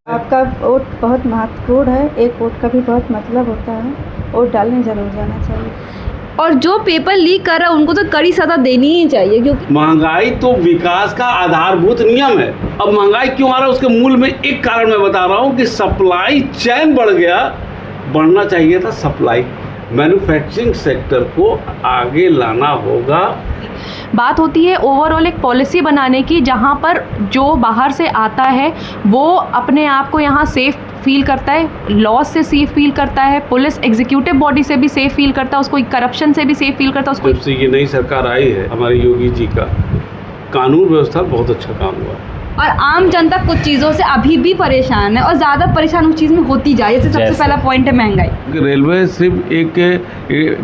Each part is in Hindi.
आपका वोट बहुत महत्वपूर्ण है, एक वोट का भी बहुत मतलब होता है, वोट डालने जरूर जाना चाहिए। और जो पेपर लीक कर रहा है उनको तो कड़ी सजा देनी ही चाहिए, क्योंकि महंगाई तो विकास का आधारभूत नियम है। अब महंगाई क्यों आ रहा है उसके मूल में एक कारण मैं बता रहा हूँ कि सप्लाई चेन बढ़ गया, बढ़ना चाहिए था सप्लाई। मैन्युफैक्चरिंग सेक्टर को आगे लाना होगा। बात होती है ओवरऑल एक पॉलिसी बनाने की, जहाँ पर जो बाहर से आता है वो अपने आप को यहाँ सेफ फील करता है, लॉस से सेफ फील करता है, पुलिस एग्जीक्यूटिव बॉडी से भी सेफ फील करता है, उसको करप्शन से भी सेफ फील करता है उसको। जब से ये नई सरकार आई है हमारे योगी जी का, कानून व्यवस्था बहुत अच्छा काम हुआ। और आम जनता कुछ चीज़ों से अभी भी परेशान है और ज़्यादा परेशान उस चीज़ में होती जाए। जैसे सबसे पहला पॉइंट है महंगाई। रेलवे सिर्फ एक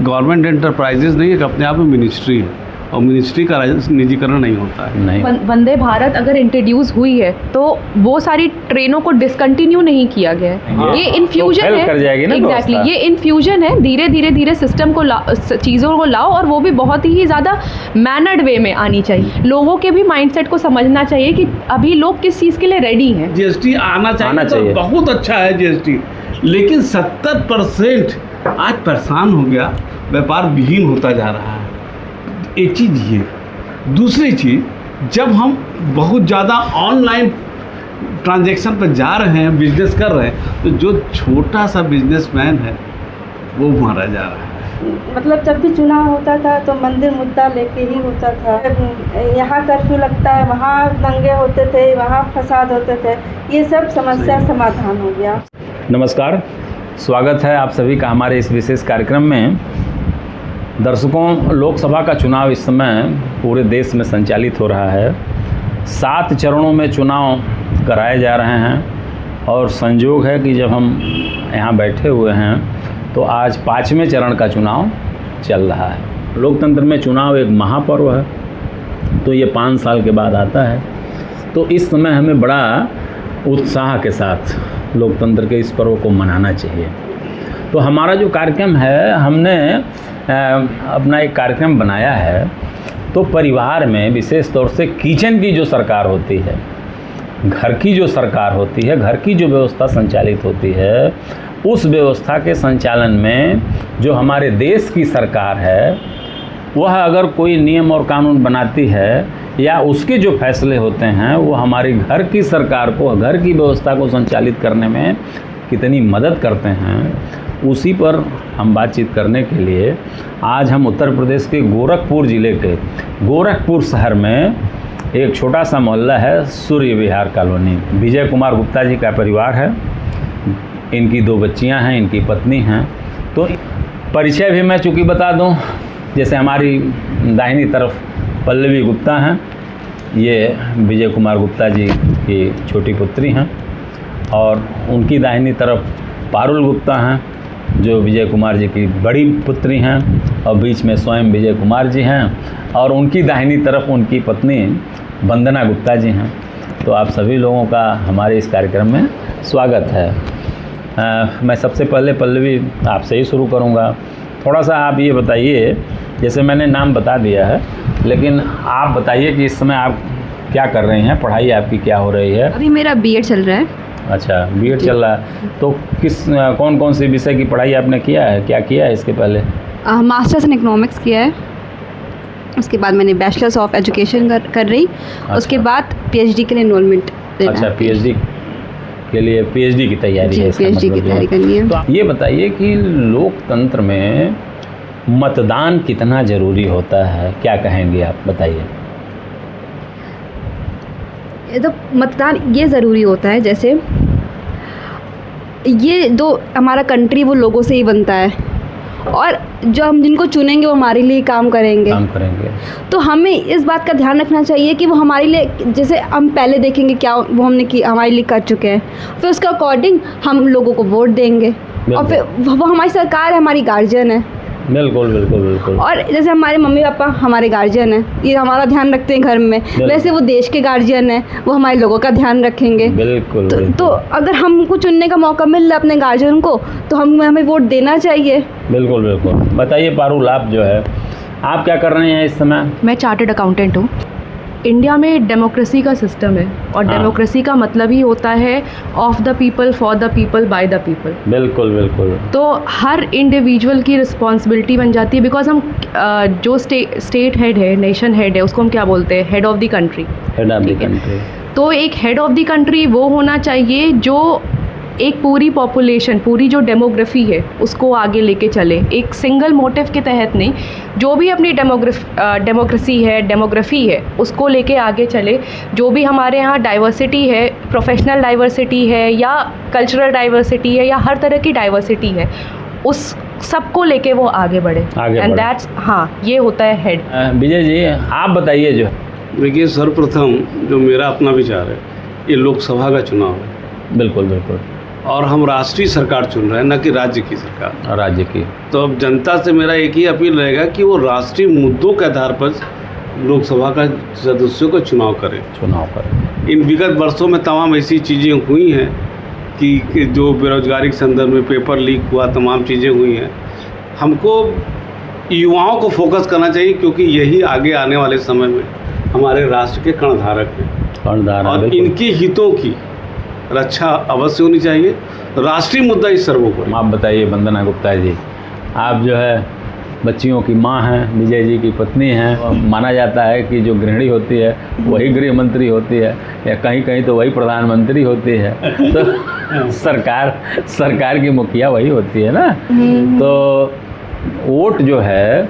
गवर्नमेंट एंटरप्राइजेज नहीं, एक अपने आप में मिनिस्ट्री है और मिनिस्ट्री का निजीकरण नहीं होता है। नहीं, वंदे भारत अगर इंट्रोड्यूस हुई है तो वो सारी ट्रेनों को डिसकंटिन्यू नहीं किया गया है। ये इन्फ्यूजन है, एग्जैक्टली ये इन्फ्यूजन है। धीरे धीरे सिस्टम को चीज़ों को लाओ, और वो भी बहुत ही ज़्यादा मैनर्ड वे में आनी चाहिए। लोगों के भी माइंडसेट को समझना चाहिए कि अभी लोग किस चीज़ के लिए रेडी हैं। जीएसटी आना चाहिए तो बहुत अच्छा है जीएसटी, लेकिन 70% आज परेशान हो गया, व्यापार विहीन होता जा रहा है। एक चीज़ ये, दूसरी चीज़ जब हम बहुत ज़्यादा ऑनलाइन ट्रांजैक्शन पर जा रहे हैं, बिजनेस कर रहे हैं, तो जो छोटा सा बिजनेसमैन है वो मारा जा रहा है। मतलब जब भी चुनाव होता था तो मंदिर मुद्दा लेके ही होता था। यहाँ कर्फ्यू लगता है, वहाँ दंगे होते थे, वहाँ फसाद होते थे, ये सब समस्या समाधान हो गया। नमस्कार, स्वागत है आप सभी का हमारे इस विशेष कार्यक्रम में। दर्शकों, लोकसभा का चुनाव इस समय पूरे देश में संचालित हो रहा है। 7 चरणों में चुनाव कराए जा रहे हैं और संयोग है कि जब हम यहाँ बैठे हुए हैं तो आज 5वें चरण का चुनाव चल रहा है। लोकतंत्र में चुनाव एक महापर्व है, तो ये 5 साल के बाद आता है। तो इस समय हमें बड़ा उत्साह के साथ लोकतंत्र के इस पर्व को मनाना चाहिए। तो हमारा जो कार्यक्रम है, हमने अपना एक कार्यक्रम बनाया है। तो परिवार में विशेष तौर से किचन की जो सरकार होती है, घर की जो सरकार होती है, घर की जो व्यवस्था संचालित होती है, उस व्यवस्था के संचालन में जो हमारे देश की सरकार है, वह अगर कोई नियम और कानून बनाती है या उसके जो फैसले होते हैं वो हमारी घर की सरकार को, घर की व्यवस्था को संचालित करने में कितनी मदद करते हैं, उसी पर हम बातचीत करने के लिए आज हम उत्तर प्रदेश के गोरखपुर ज़िले के गोरखपुर शहर में एक छोटा सा मोहल्ला है, सूर्य विहार कॉलोनी। विजय कुमार गुप्ता जी का परिवार है, इनकी 2 बच्चियां हैं, इनकी पत्नी हैं। तो परिचय भी मैं चूँकि बता दूं, जैसे हमारी दाहिनी तरफ पल्लवी गुप्ता हैं, ये विजय कुमार गुप्ता जी की छोटी पुत्री हैं, और उनकी दाहिनी तरफ पारुल गुप्ता हैं जो विजय कुमार जी की बड़ी पुत्री हैं, और बीच में स्वयं विजय कुमार जी हैं, और उनकी दाहिनी तरफ उनकी पत्नी वंदना गुप्ता जी हैं। तो आप सभी लोगों का हमारे इस कार्यक्रम में स्वागत है। मैं सबसे पहले पल्लवी आपसे ही शुरू करूंगा। थोड़ा सा आप ये बताइए, जैसे मैंने नाम बता दिया है, लेकिन आप बताइए कि इस समय आप क्या कर रहे हैं, पढ़ाई आपकी क्या हो रही है? अभी मेरा बीएड चल रहा है। अच्छा, बीएड चल रहा है। तो कौन कौन सी विषय की पढ़ाई आपने किया है, क्या किया है इसके पहले? मास्टर्स इन इकोनॉमिक्स किया है, उसके बाद मैंने बैचलर्स ऑफ एजुकेशन कर रही। अच्छा। उसके बाद पीएचडी के लिए एनरोलमेंट देना। अच्छा, पीएचडी के लिए पीएचडी की तैयारी है? पीएचडी की तैयारी करनी है। तो ये बताइए कि लोकतंत्र में मतदान कितना ज़रूरी होता है, क्या कहेंगे आप, बताइए। तो मतदान ये ज़रूरी होता है, जैसे ये जो हमारा कंट्री वो लोगों से ही बनता है, और जो हम जिनको चुनेंगे वो हमारे लिए काम करेंगे। तो हमें इस बात का ध्यान रखना चाहिए कि वो हमारे लिए, जैसे हम पहले देखेंगे क्या वो हमने की हमारे लिए कर चुके हैं, फिर उसके अकॉर्डिंग हम लोगों को वोट देंगे, और फिर वो हमारी सरकार है, हमारी गार्जियन है। बिल्कुल बिल्कुल बिल्कुल। और जैसे हमारे मम्मी पापा हमारे गार्जियन हैं, ये हमारा ध्यान रखते हैं घर में, वैसे वो देश के गार्जियन हैं, वो हमारे लोगों का ध्यान रखेंगे। बिल्कुल। तो अगर हमको चुनने का मौका मिल रहा है अपने गार्जियन को, तो हमें वोट देना चाहिए। बिल्कुल बिल्कुल। बताइए पारुल, आप जो है, आप क्या कर रहे हैं इस समय? मैं चार्टर्ड अकाउंटेंट हूँ। इंडिया में डेमोक्रेसी का सिस्टम है और डेमोक्रेसी का मतलब ही होता है of the people, for the people, by the people. बिल्कुल बिल्कुल। तो हर इंडिविजुअल की रिस्पॉन्सिबिलिटी बन जाती है, बिकॉज हम जो स्टेट हेड है, नेशन हेड है, उसको हम क्या बोलते हैं, head of the country. Head of the country. तो एक हेड ऑफ द कंट्री वो होना चाहिए जो एक पूरी पॉपुलेशन, पूरी जो डेमोग्राफी है उसको आगे लेके चले, एक सिंगल मोटिव के तहत नहीं, जो भी अपनी डेमोग्राफी है उसको लेके आगे चले। जो भी हमारे यहाँ डाइवर्सिटी है, प्रोफेशनल डाइवर्सिटी है या कल्चरल डाइवर्सिटी है या हर तरह की डाइवर्सिटी है, उस सबको लेके वो आगे बढ़े। एंड दैट्स, हाँ, ये होता है हेड। विजय जी आप बताइए। जो देखिए, सर्वप्रथम जो मेरा अपना विचार है, ये लोकसभा का चुनाव है। बिल्कुल बिल्कुल। और हम राष्ट्रीय सरकार चुन रहे हैं, न कि राज्य की सरकार। राज्य की। तो अब जनता से मेरा एक ही अपील रहेगा कि वो राष्ट्रीय मुद्दों के आधार पर लोकसभा का सदस्यों का चुनाव करें। इन विगत वर्षों में तमाम ऐसी चीज़ें हुई हैं कि जो बेरोजगारी के संदर्भ में पेपर लीक हुआ, तमाम चीज़ें हुई हैं। हमको युवाओं को फोकस करना चाहिए, क्योंकि यही आगे आने वाले समय में हमारे राष्ट्र के कर्णधारक हैं और इनके हितों की रक्षा अवश्य होनी चाहिए। राष्ट्रीय मुद्दा इस सर्वोपरि। आप बताइए वंदना गुप्ता जी, आप जो है बच्चियों की माँ हैं, विजय जी की पत्नी हैं। माना जाता है कि जो गृहिणी होती है वही गृह मंत्री होती है, या कहीं कहीं तो वही प्रधानमंत्री होती है। तो सरकार की मुखिया वही होती है ना। तो वोट जो है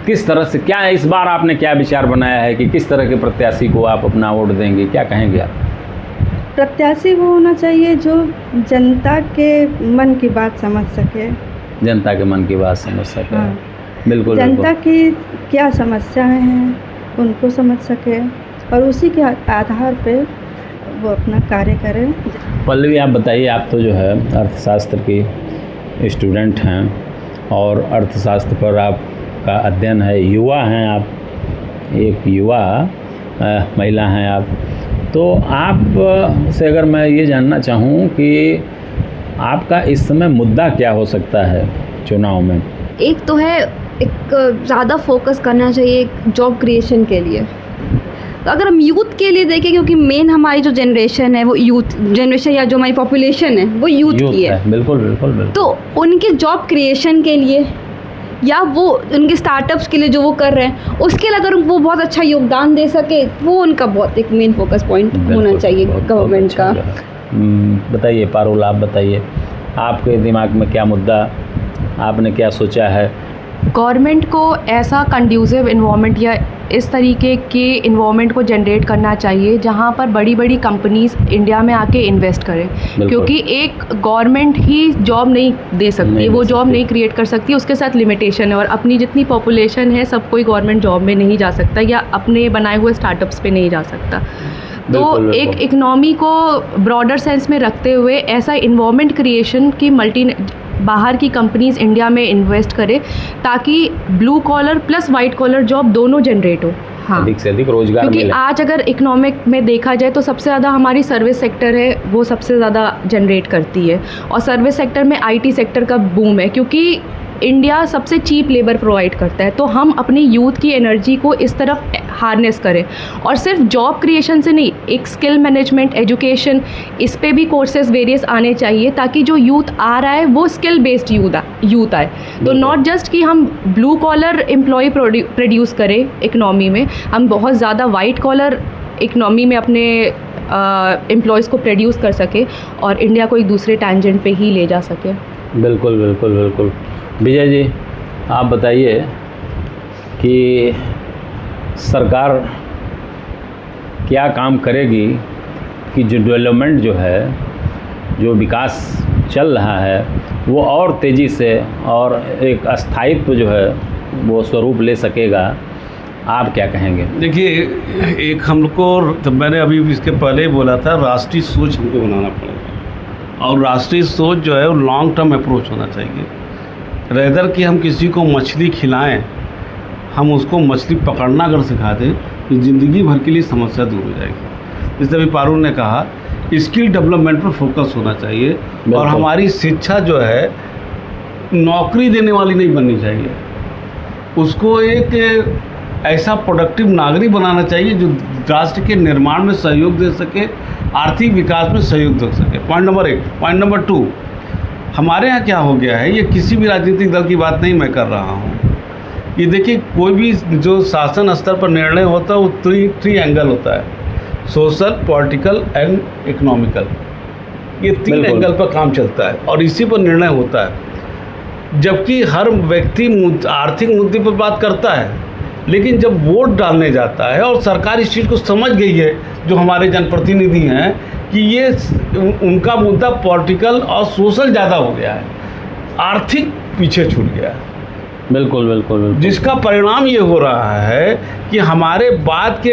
किस तरह से, क्या इस बार आपने क्या विचार बनाया है कि किस तरह के प्रत्याशी को आप अपना वोट देंगे, क्या कहेंगे आप? प्रत्याशी वो होना चाहिए जो जनता के मन की बात समझ सके। जनता के मन की बात समझ सके। हाँ। बिल्कुल। जनता की क्या समस्याएं हैं उनको समझ सके और उसी के आधार पे वो अपना कार्य करे। पल्लवी आप बताइए, आप तो जो है अर्थशास्त्र की स्टूडेंट हैं और अर्थशास्त्र पर आपका अध्ययन है, युवा हैं आप, एक युवा महिला हैं आप। तो आप से अगर मैं ये जानना चाहूँ कि आपका इस समय मुद्दा क्या हो सकता है चुनाव में? एक तो है, एक ज़्यादा फोकस करना चाहिए जॉब क्रिएशन के लिए। तो अगर हम यूथ के लिए देखें, क्योंकि मेन हमारी जो जनरेशन है वो यूथ जनरेशन, या जो हमारी पॉपुलेशन है वो यूथ की है। बिल्कुल बिल्कुल बिल्कुल। तो उनके जॉब क्रिएशन के लिए या वो उनके स्टार्टअप्स के लिए जो वो कर रहे हैं, उसके लिए अगर वो बहुत अच्छा योगदान दे सके, वो उनका बहुत एक मेन फोकस पॉइंट होना चाहिए गवर्नमेंट का। बताइए पारुल, आप बताइए, आपके दिमाग में क्या मुद्दा, आपने क्या सोचा है? गवर्नमेंट को ऐसा कंड्यूसिव इन्वायरमेंट या इस तरीके के इन्वायरमेंट को जनरेट करना चाहिए जहां पर बड़ी बड़ी कंपनीज इंडिया में आके इन्वेस्ट करें, क्योंकि एक गवर्नमेंट ही जॉब नहीं दे सकती, वो जॉब नहीं क्रिएट कर सकती, उसके साथ लिमिटेशन है। और अपनी जितनी पॉपुलेशन है, सब कोई गवर्नमेंट जॉब में नहीं जा सकता या अपने बनाए हुए स्टार्टअप्स पे नहीं जा सकता। तो एक इकनॉमी को ब्रॉडर सेंस में रखते हुए ऐसा इन्वायरमेंट क्रिएशन की बाहर की कंपनीज इंडिया में इन्वेस्ट करें, ताकि blue collar plus white collar job दोनों जनरेट हो। हाँ, अधिक से अधिक रोजगार क्योंकि आज अगर इकोनॉमिक में देखा जाए तो सबसे ज़्यादा हमारी सर्विस सेक्टर है, वो सबसे ज़्यादा जनरेट करती है। और सर्विस सेक्टर में आईटी सेक्टर का बूम है, क्योंकि इंडिया सबसे चीप लेबर प्रोवाइड करता है। तो हम अपनी यूथ की एनर्जी को इस तरफ हार्नेस करें, और सिर्फ जॉब क्रिएशन से नहीं, एक स्किल मैनेजमेंट, एजुकेशन, इस पे भी कोर्सेज वेरियस आने चाहिए, ताकि जो यूथ आ रहा है वो स्किल बेस्ड यूथ आए। तो नॉट जस्ट कि हम ब्लू कॉलर एम्प्लॉय प्रोड्यूस करें इकनॉमी में, हम बहुत ज़्यादा वाइट कॉलर इकनॉमी में अपने एम्प्लॉयज़ को प्रोड्यूस कर सके और इंडिया को एक दूसरे टैंजेंट पे ही ले जा सके। बिल्कुल बिल्कुल बिल्कुल। विजय जी आप बताइए कि सरकार क्या काम करेगी कि जो डेवलपमेंट जो है, जो विकास चल रहा है, वो और तेज़ी से और एक स्थायित्व जो है वो स्वरूप ले सकेगा? आप क्या कहेंगे? देखिए, एक हमको, तो मैंने अभी इसके पहले ही बोला था, राष्ट्रीय सोच हमको बनाना पड़ेगा। और राष्ट्रीय सोच जो है वो लॉन्ग टर्म अप्रोच होना चाहिए। रेदर कि हम किसी को मछली खिलाएं, हम उसको मछली पकड़ना अगर सिखा दें तो ज़िंदगी भर के लिए समस्या दूर हो जाएगी। जैसे अभी पारुल ने कहा, स्किल डेवलपमेंट पर फोकस होना चाहिए। और हमारी शिक्षा जो है नौकरी देने वाली नहीं बननी चाहिए, उसको एक ऐसा प्रोडक्टिव नागरिक बनाना चाहिए जो राष्ट्र के निर्माण में सहयोग दे सके, आर्थिक विकास में सहयोग दे सके। Point number 1। पॉइंट नंबर 2, हमारे यहाँ क्या हो गया है, ये किसी भी राजनीतिक दल की बात नहीं मैं कर रहा हूँ, ये देखिए कोई भी जो शासन स्तर पर निर्णय होता है वो थ्री एंगल होता है, सोशल, पॉलिटिकल एंड इकोनॉमिकल। ये 3 एंगल पर काम चलता है और इसी पर निर्णय होता है। जबकि हर व्यक्ति आर्थिक मुद्दे पर बात करता है, लेकिन जब वोट डालने जाता है और सरकार इस चीज़ को समझ गई है, जो हमारे जनप्रतिनिधि हैं, कि ये उनका मुद्दा पॉलिटिकल और सोशल ज़्यादा हो गया है, आर्थिक पीछे छूट गया है। बिल्कुल बिल्कुल बिल्कुल। जिसका परिणाम ये हो रहा है कि हमारे बाद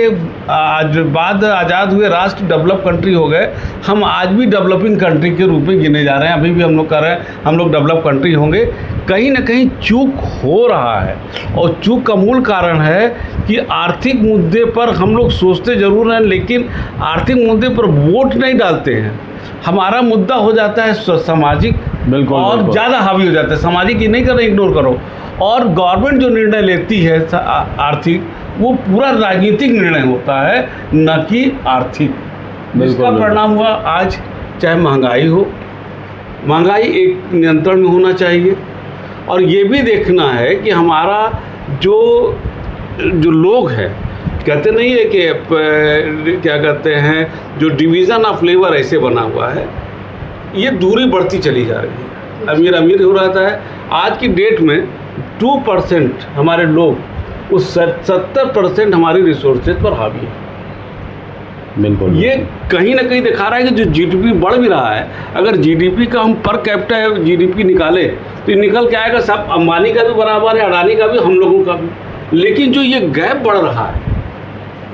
आज़ाद हुए राष्ट्र डेवलप कंट्री हो गए, हम आज भी डेवलपिंग कंट्री के रूप में गिने जा रहे हैं। अभी भी हम लोग कर रहे हैं, हम लोग डेवलप कंट्री होंगे। कहीं ना कहीं चूक हो रहा है और चूक का मूल कारण है कि आर्थिक मुद्दे पर हम लोग सोचते ज़रूर हैं, लेकिन आर्थिक मुद्दे पर वोट नहीं डालते हैं। हमारा मुद्दा हो जाता है सामाजिक, बिल्कुल, और बिल्कुल। ज़्यादा हावी हो जाता है। सामाजिक ही नहीं कर रहे, इग्नोर करो। और गवर्नमेंट जो निर्णय लेती है आर्थिक, वो पूरा राजनीतिक निर्णय होता है, न कि आर्थिक। इसका परिणाम हुआ आज चाहे महंगाई हो, महंगाई एक नियंत्रण में होना चाहिए। और ये भी देखना है कि हमारा जो लोग हैं, कहते नहीं है कि क्या कहते हैं, जो डिवीज़न ऑफ लेबर ऐसे बना हुआ है, ये दूरी बढ़ती चली जा रही है। अमीर अमीर हो रहा है। आज की डेट में 2% हमारे लोग उस 70% हमारी रिसोर्सेज पर हावी है। बिल्कुल। ये कहीं ना कहीं दिखा रहा है कि जो जीडीपी बढ़ भी रहा है, अगर जीडीपी का हम पर कैपिटा जीडीपी निकाले तो निकल के आएगा सब, अंबानी का भी बराबर है, अडानी का भी, हम लोगों का भी। लेकिन जो ये गैप बढ़ रहा है,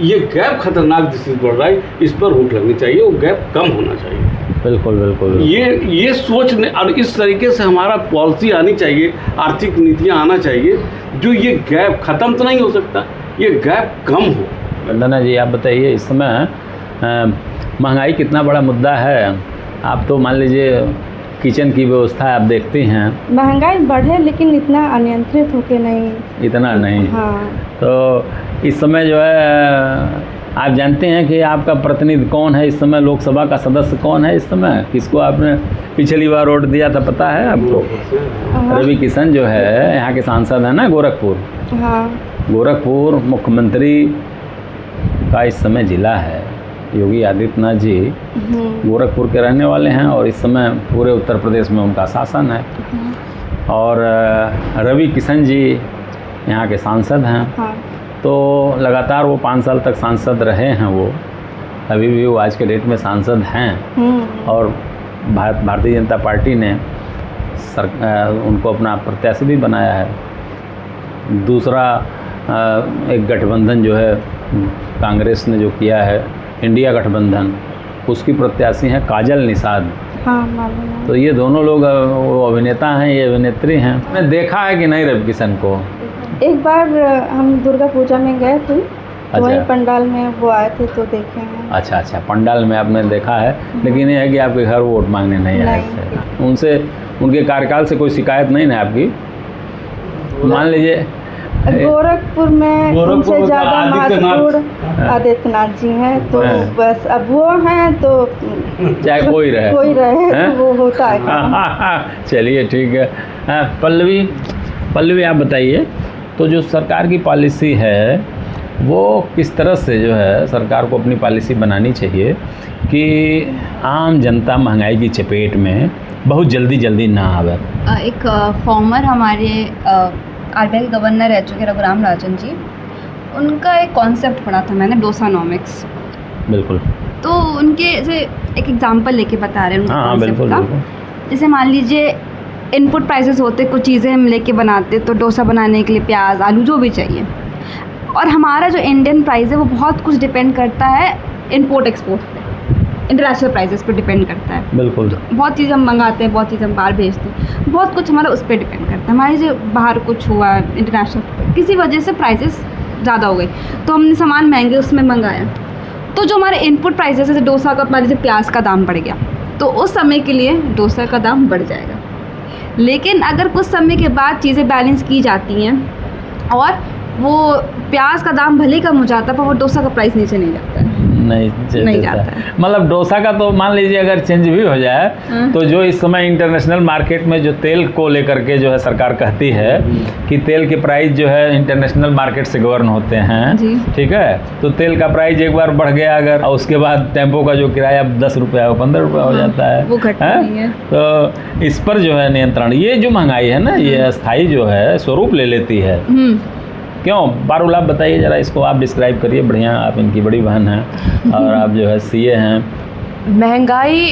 ये गैप खतरनाक दिशा बढ़ रहा है, इस पर रोक लगनी चाहिए, वो गैप कम होना चाहिए। बिल्कुल बिल्कुल। ये सोच ने, और इस तरीके से हमारा पॉलिसी आनी चाहिए, आर्थिक नीतियाँ आना चाहिए, जो ये गैप ख़त्म तो नहीं हो सकता, ये गैप कम हो। वंदना जी, आप बताइए, इस समय महंगाई कितना बड़ा मुद्दा है। आप तो मान लीजिए किचन की व्यवस्था आप देखती हैं, महंगाई बढ़े लेकिन इतना अनियंत्रित होके नहीं, इतना नहीं। हाँ। तो इस समय जो है, आप जानते हैं कि आपका प्रतिनिधि कौन है इस समय, लोकसभा का सदस्य कौन है इस समय, किसको आपने पिछली बार वोट दिया था, पता है आपको? रवि किशन जो है यहाँ के सांसद हैं ना, गोरखपुर। हाँ। गोरखपुर मुख्यमंत्री का इस समय ज़िला है। योगी आदित्यनाथ जी गोरखपुर के रहने वाले हैं और इस समय पूरे उत्तर प्रदेश में उनका शासन है। और रवि किशन जी यहाँ के सांसद हैं। हाँ। तो लगातार वो 5 साल तक सांसद रहे हैं। वो अभी भी वो आज के डेट में सांसद हैं और भारतीय जनता पार्टी ने उनको अपना प्रत्याशी भी बनाया है। दूसरा एक गठबंधन जो है कांग्रेस ने जो किया है, इंडिया गठबंधन, उसकी प्रत्याशी हैं काजल निषाद। हाँ, मालूम है। तो ये दोनों लोग वो अभिनेता हैं, ये अभिनेत्री हैं। मैंने देखा है कि नहीं रवि किशन को? एक बार हम दुर्गा पूजा में गए थे, अच्छा। वही पंडाल में वो आए थे तो देखे हैं। अच्छा अच्छा, पंडाल में आपने देखा है, लेकिन ये है कि आपके घर वोट मांगने नहीं आए थे। उनसे, उनके कार्यकाल से कोई शिकायत नहीं है आपकी? मान लीजिए गोरखपुर में उनसे ज़्यादा महत्वपूर्ण आदित्यनाथ जी हैं, तो बस अब वो हैं तो चाहे कोई रहे तो वो होता है। चलिए ठीक है। पल्लवी आप बताइए, तो जो सरकार की पॉलिसी है वो किस तरह से जो है सरकार को अपनी पॉलिसी बनानी चाहिए कि आम जनता महंगाई की चपेट में बहुत जल्दी ना आवे? एक फॉर्मर हमारे आरबीआई के गवर्नर रह चुके रघुराम राजन जी, उनका एक कॉन्सेप्ट पढ़ा था मैंने, डोसानॉमिक्स। बिल्कुल। तो उनके से एक एग्जांपल लेके बता रहे हैं उनके कॉन्सेप्ट का। जैसे मान लीजिए इनपुट प्राइसेस होते, कुछ चीज़ें हम लेके बनाते, तो डोसा बनाने के लिए प्याज, आलू, जो भी चाहिए, और हमारा जो इंडियन प्राइस है वो बहुत कुछ डिपेंड करता है इम्पोर्ट एक्सपोर्ट पे, इंटरनेशनल प्राइसेस पे डिपेंड करता है। बिल्कुल। तो बहुत चीज़ हम मंगाते हैं, बहुत चीज़ हम बाहर भेजते हैं, बहुत कुछ हमारा उस पर डिपेंड करता है। हमारे जो बाहर कुछ हुआ इंटरनेशनल, किसी वजह से प्राइसेस ज़्यादा हो गई, तो हमने सामान महंगे उसमें मंगाया, तो जो हमारे इनपुट प्राइसेस, जैसे डोसा का मान लीजिए प्याज का दाम बढ़ गया, तो उस समय के लिए डोसा का दाम बढ़ जाएगा। लेकिन अगर कुछ समय के बाद चीज़ें बैलेंस की जाती हैं और वो प्याज का दाम भले कम हो जाता है पर वो डोसा का प्राइस नीचे नहीं जाता है। नहीं जाता है। मतलब डोसा का तो मान लीजिए अगर चेंज भी हो जाए तो जो इस समय इंटरनेशनल मार्केट में जो तेल को लेकर के जो है सरकार कहती है कि तेल के प्राइस जो है इंटरनेशनल मार्केट से गवर्न होते हैं, ठीक है, तो तेल का प्राइस एक बार बढ़ गया अगर और उसके बाद टेम्पो का जो किराया 10 रुपया 15 रुपया हो जाता है, वो घटता नहीं है। तो इस पर जो है नियंत्रण, ये जो महंगाई है ना ये अस्थायी जो है स्वरूप ले लेती है। क्यों पारुल आप बताइए ज़रा, इसको आप डिस्क्राइब करिए। बढ़िया, आप इनकी बड़ी बहन हैं और आप जो है सीए हैं। महंगाई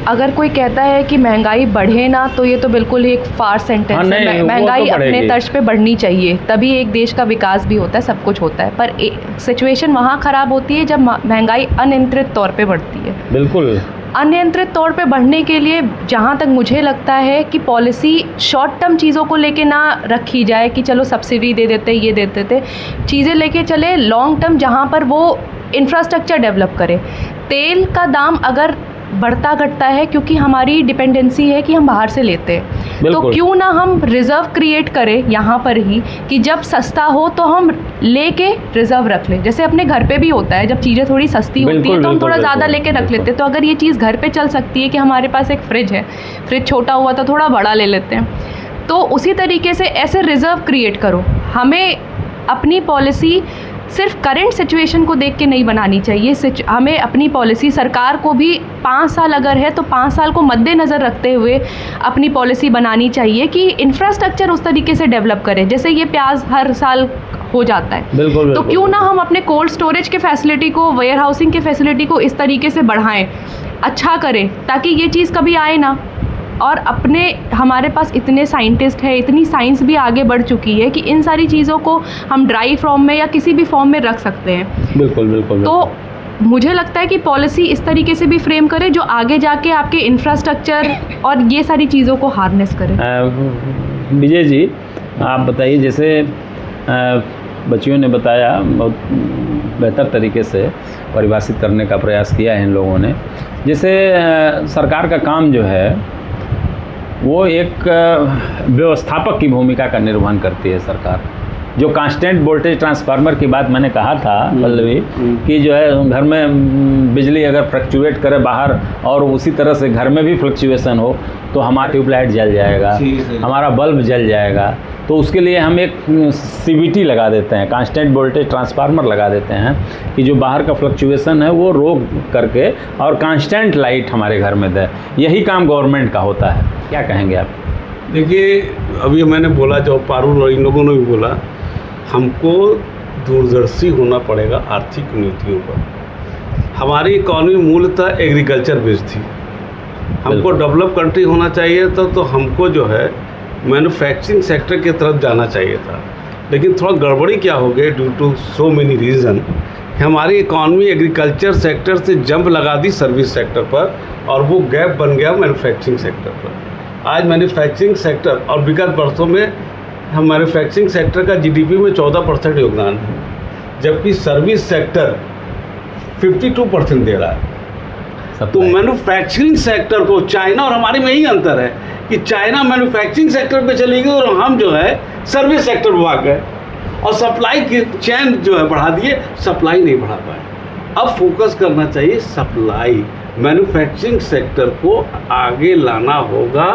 अगर कोई कहता है कि महंगाई बढ़े ना तो ये तो बिल्कुल ही एक फार सेंटेंस है। महंगाई तो अपने तर्ज पे बढ़नी चाहिए, तभी एक देश का विकास भी होता है, सब कुछ होता है। पर सिचुएशन वहाँ ख़राब होती है जब महंगाई अनियंत्रित तौर पे बढ़ती है। बिल्कुल अनियंत्रित तौर पे बढ़ने के लिए जहाँ तक मुझे लगता है कि पॉलिसी शॉर्ट टर्म चीज़ों को लेके ना रखी जाए कि चलो सब्सिडी दे देते ये दे देते, चीज़ें लेके चले लॉन्ग टर्म जहाँ पर वो इंफ्रास्ट्रक्चर डेवलप करे। तेल का दाम अगर बढ़ता घटता है क्योंकि हमारी डिपेंडेंसी है कि हम बाहर से लेते हैं, तो क्यों ना हम रिज़र्व क्रिएट करें यहाँ पर ही कि जब सस्ता हो तो हम लेके रिज़र्व रख लें। जैसे अपने घर पे भी होता है, जब चीज़ें थोड़ी सस्ती होती है तो हम थोड़ा ज़्यादा लेके रख लेते हैं। तो अगर ये चीज़ घर पे चल सकती है कि हमारे पास एक फ्रिज है, फ्रिज छोटा हुआ तो थोड़ा बड़ा ले लेते हैं, तो उसी तरीके से ऐसे रिज़र्व क्रिएट करो। हमें अपनी पॉलिसी सिर्फ करंट सिचुएशन को देख के नहीं बनानी चाहिए, हमें अपनी पॉलिसी सरकार को भी 5 साल अगर है तो 5 साल को मद्देनज़र रखते हुए अपनी पॉलिसी बनानी चाहिए कि इंफ्रास्ट्रक्चर उस तरीके से डेवलप करें। जैसे ये प्याज हर साल हो जाता है, बिल्कुल, तो क्यों ना हम अपने कोल्ड स्टोरेज के फैसिलिटी को, वेयर हाउसिंग के फैसिलिटी को इस तरीके से बढ़ाएं, अच्छा करें ताकि ये चीज़ कभी आए ना। और अपने हमारे पास इतने साइंटिस्ट हैं, इतनी साइंस भी आगे बढ़ चुकी है कि इन सारी चीज़ों को हम ड्राई फॉर्म में या किसी भी फॉर्म में रख सकते हैं। बिल्कुल बिल्कुल। तो मुझे लगता है कि पॉलिसी इस तरीके से भी फ्रेम करे जो आगे जाके आपके इंफ्रास्ट्रक्चर और ये सारी चीज़ों को हार्नेस करे। विजय जी आप बताइए, जैसे बच्चियों ने बताया, बहुत बेहतर तरीके से परिभाषित करने का प्रयास किया है इन लोगों ने। जैसे सरकार का काम जो है वो एक व्यवस्थापक की भूमिका का निर्वहन करती है सरकार। जो कांस्टेंट वोल्टेज ट्रांसफार्मर की बात मैंने कहा था पल्लवी कि जो है घर में बिजली अगर फ्लक्चुएट करे बाहर और उसी तरह से घर में भी फ्लक्चुएशन हो तो हमारा ट्यूबलाइट जल जाएगा, हमारा बल्ब जल जाएगा। तो उसके लिए हम एक CVT लगा देते हैं, कांस्टेंट वोल्टेज ट्रांसफार्मर लगा देते हैं कि जो बाहर का फ्लक्चुएशन है वो रोक करके और कांस्टेंट लाइट हमारे घर में दे। यही काम गवर्नमेंट का होता है। क्या कहेंगे आप? देखिए, अभी मैंने बोला, जो पारुल और इन लोगों ने भी बोला, हमको दूरदर्शी होना पड़ेगा आर्थिक नीतियों पर। हमारी इकॉनमी मूलतः एग्रीकल्चर बेस्ड थी। हमको डेवलप कंट्री होना चाहिए तो हमको जो है मैन्युफैक्चरिंग सेक्टर की तरफ जाना चाहिए था। लेकिन थोड़ा गड़बड़ी क्या हो गई due to so many reason, हमारी इकॉनमी एग्रीकल्चर सेक्टर से जंप लगा दी सर्विस सेक्टर पर और वो गैप बन गया मैन्युफैक्चरिंग सेक्टर पर। आज मैन्युफैक्चरिंग सेक्टर और विगत वर्षों में हम मैन्युफैक्चरिंग सेक्टर का GDP में 14% योगदान है, जबकि सर्विस सेक्टर 52% दे रहा है। तो मैन्युफैक्चरिंग सेक्टर को, चाइना और हमारे में यही अंतर है कि चाइना मैन्युफैक्चरिंग सेक्टर पे चली गई और हम जो है सर्विस सेक्टर में आ गए और सप्लाई की चेन जो है बढ़ा दिए, सप्लाई नहीं बढ़ा पाए। अब फोकस करना चाहिए सप्लाई, मैन्युफैक्चरिंग सेक्टर को आगे लाना होगा।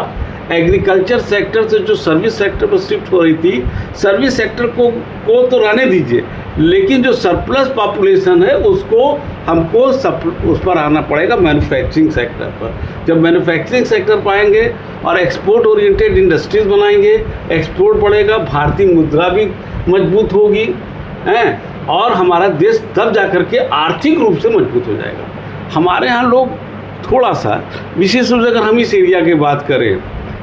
एग्रीकल्चर सेक्टर से जो सर्विस सेक्टर पर शिफ्ट हो रही थी, सर्विस सेक्टर को तो रहने दीजिए, लेकिन जो सरप्लस पॉपुलेशन है उसको हमको उस पर आना पड़ेगा मैन्युफैक्चरिंग सेक्टर पर। जब मैन्युफैक्चरिंग सेक्टर पाएंगे और एक्सपोर्ट ओरिएंटेड इंडस्ट्रीज बनाएंगे, एक्सपोर्ट बढ़ेगा, भारतीय मुद्रा भी मजबूत होगी और हमारा देश तब जाकर के आर्थिक रूप से मजबूत हो जाएगा। हमारे यहाँ लोग थोड़ा सा, विशेष रूप से अगर हम इस एरिया की बात करें,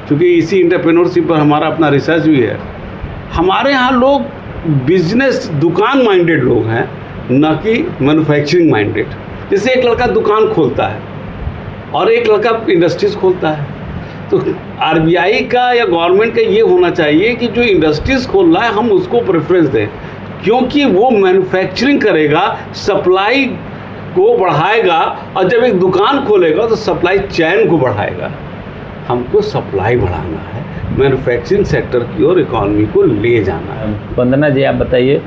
क्योंकि इसी एंटरप्रेन्योरशिप पर हमारा अपना रिसर्च भी है, हमारे यहाँ लोग बिजनेस दुकान माइंडेड लोग हैं, न कि मैन्युफैक्चरिंग माइंडेड। जैसे एक लड़का दुकान खोलता है और एक लड़का इंडस्ट्रीज़ खोलता है, तो RBI का या गवर्नमेंट का ये होना चाहिए कि जो इंडस्ट्रीज़ खोल रहा है हम उसको प्रेफरेंस दें, क्योंकि वो मैन्युफैक्चरिंग करेगा, सप्लाई को बढ़ाएगा, और जब एक दुकान खोलेगा तो सप्लाई चेन को बढ़ाएगा। हमको सप्लाई बढ़ाना है, मैन्युफैक्चरिंग सेक्टर की ओर इकॉनमी को ले जाना है। वंदना जी, आप बताइए,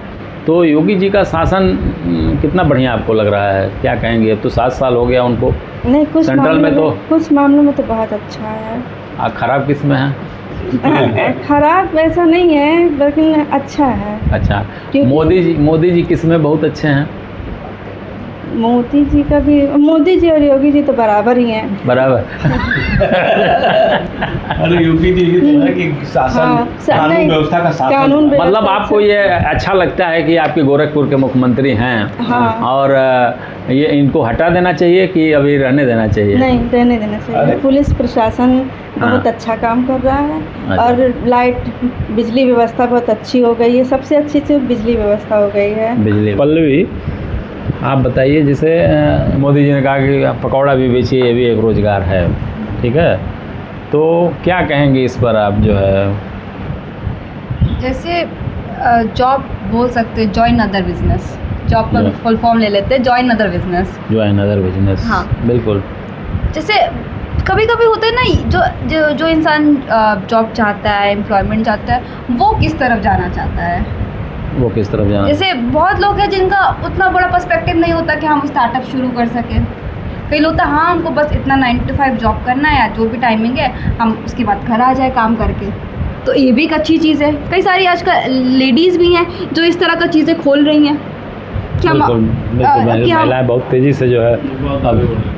तो योगी जी का शासन कितना बढ़िया आपको लग रहा है? क्या कहेंगे? अब तो 7 साल हो गया उनको नहीं, कुछ सेंट्रल में, तो कुछ मामलों में तो बहुत अच्छा है। खराब किस में है? खराब ऐसा नहीं है, लेकिन अच्छा है। अच्छा, क्योंकि मोदी जी किस में बहुत अच्छे हैं? मोदी जी का भी, मोदी जी और योगी जी तो बराबर ही हैं। बराबर। अरे योगी जी ये तो है कि शासन कानून व्यवस्था का शासन, कानून मतलब आपको ये अच्छा लगता है कि आपके गोरखपुर के मुख्यमंत्री हैं? हाँ। और ये इनको हटा देना चाहिए कि अभी रहने देना चाहिए? नहीं, रहने देना चाहिए। पुलिस प्रशासन बहुत अच्छा काम कर रहा है और लाइट बिजली व्यवस्था बहुत अच्छी हो गई है। सबसे अच्छी चीज़ बिजली व्यवस्था हो गई है। बिजली। पल्लवी, आप बताइए, जैसे मोदी जी ने कहा कि पकौड़ा भी बेचिए, ये भी एक रोज़गार है, ठीक है, तो क्या कहेंगे इस पर आप? जो है जैसे जॉब बोल सकते हैं, जॉइन अदर बिजनेस। जॉब का फुल फॉर्म ले लेते हैं, join other business. Join other business, हाँ, बिल्कुल। जैसे कभी कभी होता है ना, जो इंसान जॉब चाहता है, एम्प्लॉयमेंट चाहता है, वो किस तरफ जाना चाहता है। वो किस तरफ जाना? जैसे बहुत लोग हैं जिनका उतना बड़ा पर्सपेक्टिव नहीं होता कि हम स्टार्टअप शुरू कर सकें। कई लोग तो हाँ, हमको बस इतना 9 to 5 जॉब करना है या जो भी टाइमिंग है, हम उसके बाद घर आ जाए काम करके। तो ये भी एक अच्छी चीज़ है। कई सारी आजकल लेडीज़ भी हैं जो इस तरह का चीज़ें खोल रही हैं। क्या महिलाएं बहुत तेज़ी से जो है अब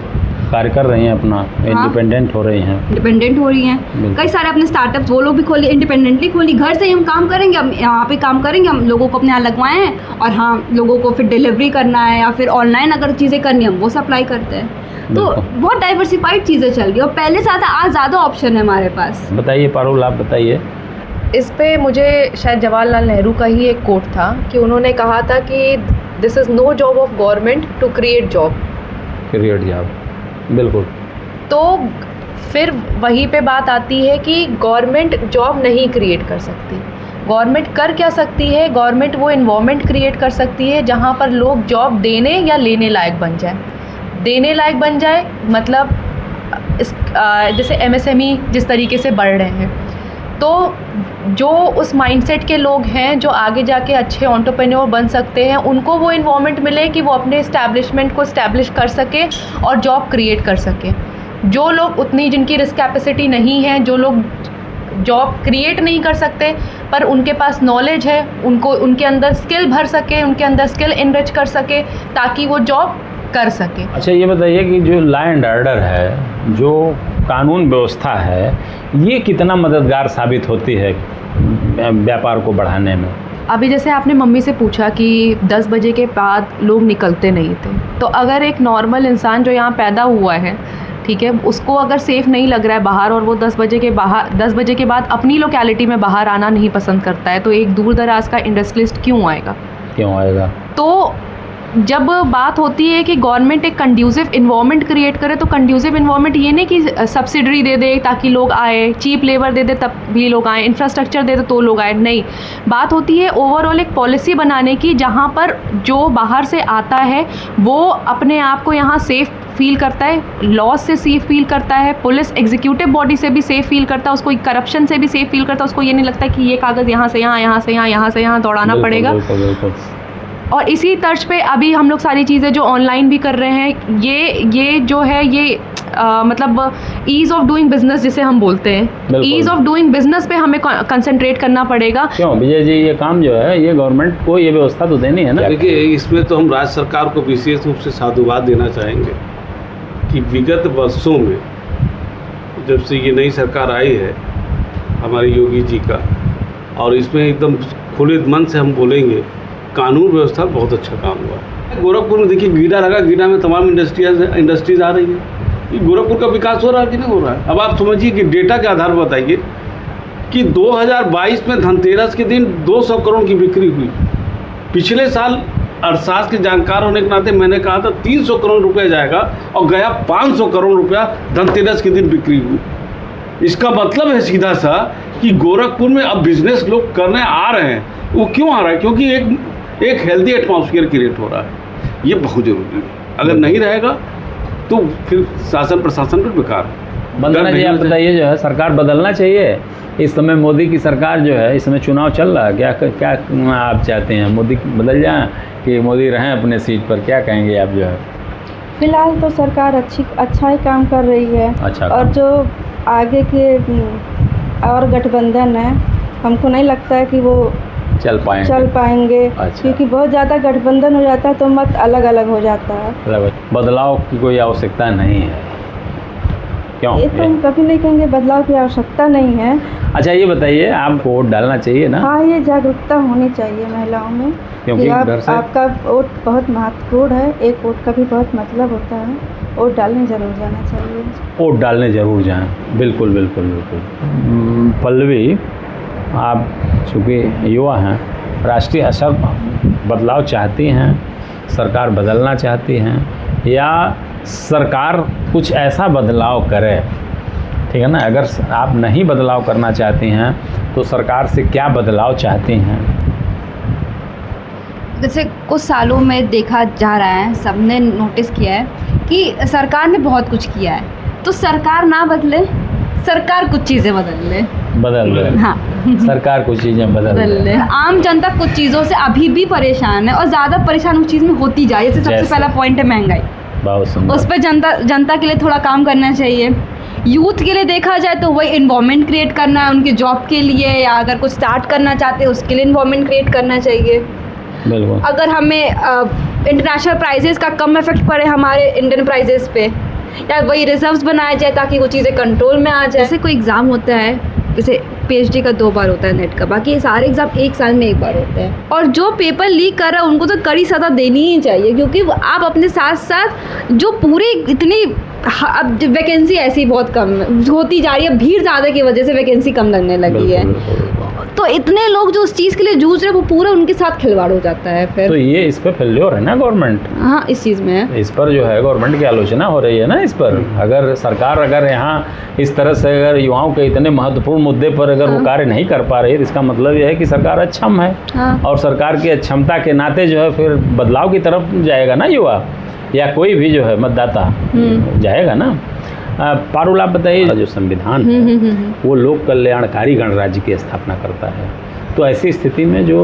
कार्य कर रही हैं, अपना इंडिपेंडेंट हो रही हैं, इंडिपेंडेंट हो रही हैं। कई सारे अपने स्टार्टअप्स वो लोग भी खोली, इंडिपेंडेंटली खोली। घर से ही हम काम करेंगे, हम यहाँ पे काम करेंगे, हम लोगों को अपने यहाँ लगवाए हैं और हाँ, लोगों को फिर डिलीवरी करना है या फिर ऑनलाइन अगर चीज़ें करनी है हम वो सप्लाई करते हैं। तो बहुत डाइवर्सिफाइड चीज़ें चल रही है और पहले से आज ज़्यादा ऑप्शन है हमारे पास। बताइए पारुल, आप बताइए। इस पे मुझे शायद जवाहरलाल नेहरू का ही एक कोट था कि उन्होंने कहा था कि this is no job of government to create job. Create job, बिल्कुल। तो फिर वहीं पे बात आती है कि गवर्नमेंट जॉब नहीं क्रिएट कर सकती। गवर्नमेंट कर क्या सकती है? गवर्नमेंट वो इन्वायरमेंट क्रिएट कर सकती है जहाँ पर लोग जॉब देने या लेने लायक बन जाए। देने लायक बन जाए मतलब जैसे MSME जिस तरीके से बढ़ रहे हैं, तो जो उस माइंडसेट के लोग हैं जो आगे जाके अच्छे एंटरप्रेन्योर बन सकते हैं, उनको वो इन्वायरमेंट मिले कि वो अपने इस्टेब्लिशमेंट को इस्टेब्लिश कर सके और जॉब क्रिएट कर सके। जो लोग उतनी, जिनकी रिस्क कैपेसिटी नहीं है, जो लोग जॉब क्रिएट नहीं कर सकते पर उनके पास नॉलेज है, उनको उनके अंदर स्किल भर सके, उनके अंदर स्किल इनरिच कर सके ताकि वो जॉब कर सके। अच्छा, ये बताइए कि जो लॉ एंड ऑर्डर है, जो कानून व्यवस्था है, ये कितना मददगार साबित होती है व्यापार को बढ़ाने में? अभी जैसे आपने मम्मी से पूछा कि 10 बजे के बाद लोग निकलते नहीं थे, तो अगर एक नॉर्मल इंसान जो यहाँ पैदा हुआ है, ठीक है, उसको अगर सेफ़ नहीं लग रहा है बाहर और वो 10 बजे के बाद अपनी लोकेलिटी में बाहर आना नहीं पसंद करता है, तो एक दूर दराज का इंडस्ट्रियलिस्ट क्यों आएगा? तो जब बात होती है कि गवर्नमेंट एक कंड्यूसिव इन्वायरमेंट क्रिएट करे, तो कंड्यूसिव इन्वायरमेंट ये नहीं कि सब्सिडरी दे दे ताकि लोग आए, चीप लेबर दे दे तब भी लोग आए, इंफ्रास्ट्रक्चर दे दे तो लोग आए, नहीं। बात होती है ओवरऑल एक पॉलिसी बनाने की जहाँ पर जो बाहर से आता है वो अपने आप को यहाँ सेफ़ फील करता है, लॉज से सेफ फील करता है, पुलिस एग्जीक्यूटिव बॉडी से भी सेफ फील करता है, उसको करप्शन से भी सेफ फील करता है, उसको ये नहीं लगता कि ये कागज़ यहाँ से यहाँ, यहाँ से यहाँ, यहाँ से यहाँ दौड़ाना पड़ेगा। और इसी तर्ज पे अभी हम लोग सारी चीज़ें जो ऑनलाइन भी कर रहे हैं, ये जो है ये मतलब ईज़ ऑफ डूइंग बिजनेस जिसे हम बोलते हैं, ईज़ ऑफ डूइंग बिजनेस पे हमें कंसंट्रेट करना पड़ेगा। क्यों विजय जी, ये काम जो है ये गवर्नमेंट को ये व्यवस्था तो देनी है ना। देखिए, इसमें तो हम राज्य सरकार को विशेष रूप से साधुवाद देना चाहेंगे कि विगत वर्षों में जब से ये नई सरकार आई है हमारे योगी जी का, और इसमें एकदम खुले मन से हम बोलेंगे कानून व्यवस्था बहुत अच्छा काम हुआ है। गोरखपुर में देखिए गीडा लगा, गीडा में तमाम इंडस्ट्रीज आ रही है। ये गोरखपुर का विकास हो रहा है कि नहीं हो रहा है? अब आप समझिए कि डेटा के आधार पर बताइए कि 2022 में धनतेरस के दिन 200 करोड़ की बिक्री हुई। पिछले साल अर्थशास्त्र के जानकार होने के नाते मैंने कहा था 300 करोड़ रुपया जाएगा और गया 500 करोड़ रुपया धनतेरस के दिन बिक्री हुई। इसका मतलब है सीधा सा कि गोरखपुर में अब बिजनेस लोग करने आ रहे हैं। वो क्यों आ रहा है? क्योंकि एक हेल्दी एटमॉस्फेयर क्रिएट हो रहा है। ये बहुत ज़रूरी है। अगर नहीं रहेगा तो फिर शासन प्रशासन पर बेकार है। बदलना चाहिए। आप बताइए, जो है सरकार बदलना चाहिए इस समय? मोदी की सरकार जो है, इस समय चुनाव चल रहा है, क्या आप चाहते हैं? मोदी बदल जाए कि मोदी रहें अपने सीट पर? क्या कहेंगे आप जो है? फिलहाल तो सरकार अच्छा ही काम कर रही है। अच्छा, और जो आगे के और गठबंधन है, हमको नहीं लगता है कि वो चल पाएंगे। अच्छा। क्योंकि बहुत ज़्यादा गठबंधन हो जाता है तो मत अलग अलग हो जाता है। बदलाव की कोई आवश्यकता नहीं है, क्यों? ये तो हम कभी नहीं कहेंगे बदलाव की आवश्यकता नहीं है। अच्छा, ये बताइए, आपको वोट डालना चाहिए ना? हाँ, ये जागरूकता होनी चाहिए महिलाओं में, क्योंकि आपका वोट बहुत महत्वपूर्ण है। एक वोट का भी बहुत मतलब होता है। वोट डालने ज़रूर जाना चाहिए। वोट डालने ज़रूर जाएं, बिल्कुल बिल्कुल बिल्कुल। पल्लवी, आप चूँकि युवा हैं, राष्ट्रीय स्तर बदलाव चाहती हैं, सरकार बदलना चाहती हैं, या सरकार कुछ ऐसा बदलाव करे, ठीक है ना? अगर आप नहीं बदलाव करना चाहती हैं तो सरकार से क्या बदलाव चाहती हैं? जैसे कुछ सालों में देखा जा रहा है, सबने नोटिस किया है कि सरकार ने बहुत कुछ किया है, तो सरकार ना बदले, सरकार कुछ चीज़ें बदल ले। हाँ, सरकार कुछ चीज़ें बदल ले। आम जनता कुछ चीज़ों से अभी भी परेशान है और ज़्यादा परेशान उस चीज़ में होती जाए। जैसे सबसे पहला पॉइंट है महंगाई, उस पर जनता के लिए थोड़ा काम करना चाहिए। यूथ के लिए देखा जाए तो वही इन्वायरमेंट क्रिएट करना है उनके जॉब के लिए, या अगर कुछ स्टार्ट करना चाहते हैं उसके लिए इन्वायरमेंट क्रिएट करना चाहिए। बिल्कुल। अगर हमें इंटरनेशनल प्राइजेस का कम इफेक्ट पड़े हमारे इंडियन प्राइजेस पे, या वही रिजर्व्स बनाए जाए ताकि वो चीज़ें कंट्रोल में आ जाए। जैसे कोई एग्ज़ाम होता है, जैसे PhD का 2 बार होता है, नेट का, बाकी सारे एग्ज़ाम 1 साल में 1 बार होते हैं। और जो पेपर लीक कर रहा है उनको तो कड़ी सज़ा देनी ही चाहिए, क्योंकि आप अपने साथ साथ जो पूरी इतनी अब वैकेंसी ऐसी बहुत कम होती जा रही है, भीड़ ज़्यादा की वजह से वैकेंसी कम लगने लगी है, तो इतने लोग जो उस चीज़ के लिए जूझ रहे हैं वो पूरा उनके साथ खिलवाड़ हो जाता है फिर। तो ये इस पर फेल्योर है ना गवर्नमेंट? हाँ, इस चीज़ में है। इस पर जो है गवर्नमेंट की आलोचना हो रही है ना इस पर। अगर सरकार यहाँ इस तरह से अगर युवाओं के इतने महत्वपूर्ण मुद्दे पर अगर वो कार्य नहीं कर पा रही है, तो इसका मतलब यह है कि सरकार अक्षम है। और सरकार की अक्षमता के नाते जो है फिर बदलाव की तरफ जाएगा ना युवा, या कोई भी जो है मतदाता जाएगा ना। पारुल, आप बताइए, जो संविधान है वो लोक कल्याणकारी गणराज्य की स्थापना करता है, तो ऐसी स्थिति में जो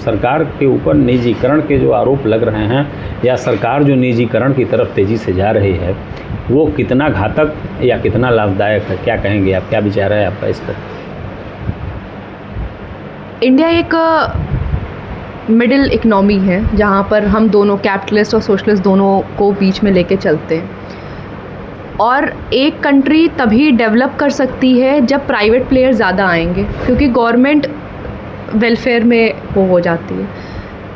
सरकार के ऊपर निजीकरण के जो आरोप लग रहे हैं, या सरकार जो निजीकरण की तरफ तेज़ी से जा रही है, वो कितना घातक या कितना लाभदायक है? क्या कहेंगे आप, क्या विचार है आपका इस पर? इंडिया एक मिडिल इकनॉमी है जहाँ पर हम दोनों कैपिटलिस्ट और सोशलिस्ट दोनों को बीच में लेके चलते हैं। और एक कंट्री तभी डेवलप कर सकती है जब प्राइवेट प्लेयर ज़्यादा आएंगे, क्योंकि गवर्नमेंट वेलफेयर में वो हो जाती है।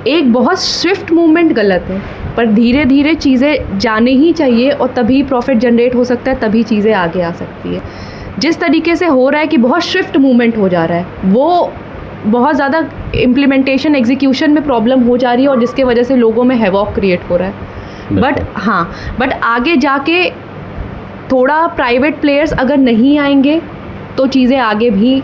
एक बहुत स्विफ्ट मूवमेंट गलत है, पर धीरे धीरे चीज़ें जाने ही चाहिए और तभी प्रॉफिट जनरेट हो सकता है, तभी चीज़ें आगे आ सकती है। जिस तरीके से हो रहा है कि बहुत स्विफ्ट मूवमेंट हो जा रहा है, वो बहुत ज़्यादा इम्प्लीमेंटेशन एग्जीक्यूशन में प्रॉब्लम हो जा रही है, और जिसके वजह से लोगों में हैवॉक क्रिएट हो रहा है। बट आगे जाके थोड़ा प्राइवेट प्लेयर्स अगर नहीं आएंगे तो चीज़ें आगे भी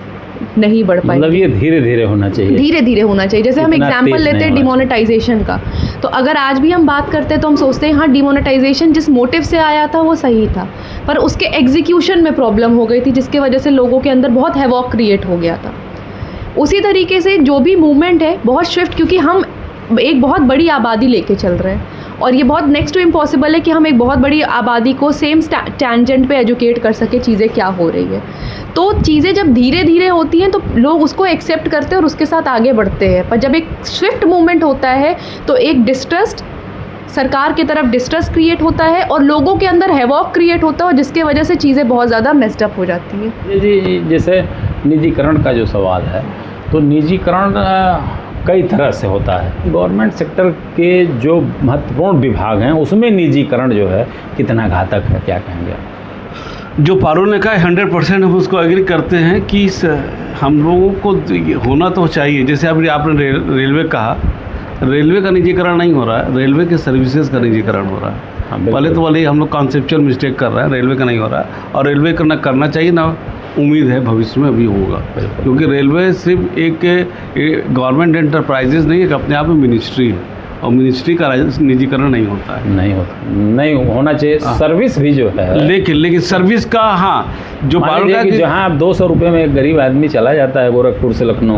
नहीं बढ़ पाएंगी। मतलब ये धीरे धीरे होना चाहिए, धीरे धीरे होना चाहिए। जैसे हम एग्जांपल लेते हैं डिमोनेटाइजेशन का, तो अगर आज भी हम बात करते हैं तो हम सोचते हैं हाँ, डिमोनेटाइजेशन जिस मोटिव से आया था वो सही था, पर उसके एग्जीक्यूशन में प्रॉब्लम हो गई थी, जिसके वजह से लोगों के अंदर बहुत हैवॉक क्रिएट हो गया था। उसी तरीके से जो भी मूवमेंट है बहुत स्विफ्ट, क्योंकि हम एक बहुत बड़ी आबादी लेके चल रहे हैं, और ये बहुत नेक्स्ट टू इम्पॉसिबल है कि हम एक बहुत बड़ी आबादी को सेम टैंजेंट पे एजुकेट कर सके चीज़ें क्या हो रही है। तो चीज़ें जब धीरे धीरे होती हैं तो लोग उसको एक्सेप्ट करते हैं और उसके साथ आगे बढ़ते हैं, पर जब एक स्विफ्ट मूवमेंट होता है तो एक डिस्ट्रस्ट, सरकार की तरफ डिस्ट्रस्ट क्रिएट होता है और लोगों के अंदर हैवॉक क्रिएट होता है, और जिसके वजह से चीज़ें बहुत ज़्यादा मेस्ड अप हो जाती हैं। जी, जैसे निजीकरण का जो सवाल है, तो निजीकरण कई तरह से होता है। गवर्नमेंट सेक्टर के जो महत्वपूर्ण विभाग हैं उसमें निजीकरण जो है कितना घातक है, क्या कहेंगे आप? जो पारुल ने कहा 100% हम उसको एग्री करते हैं कि हम लोगों को होना तो चाहिए। जैसे अभी आपने रेलवे कहा, रेलवे का निजीकरण नहीं हो रहा है, रेलवे के सर्विसेज का निजीकरण हो रहा है। पहले तो वाले हम लोग कॉन्सेप्चुअल मिस्टेक कर रहे हैं, रेलवे का नहीं हो रहा है, और रेलवे करना चाहिए ना, उम्मीद है भविष्य में भी होगा, क्योंकि रेलवे सिर्फ एक गवर्नमेंट एंटरप्राइजेज नहीं है, अपने आप में मिनिस्ट्री है, और मिनिस्ट्री का निजीकरण नहीं होता है, नहीं होना चाहिए। सर्विस भी जो है, लेकिन सर्विस का जो कि जहाँ आप 200 रुपये में एक गरीब आदमी चला जाता है गोरखपुर से लखनऊ,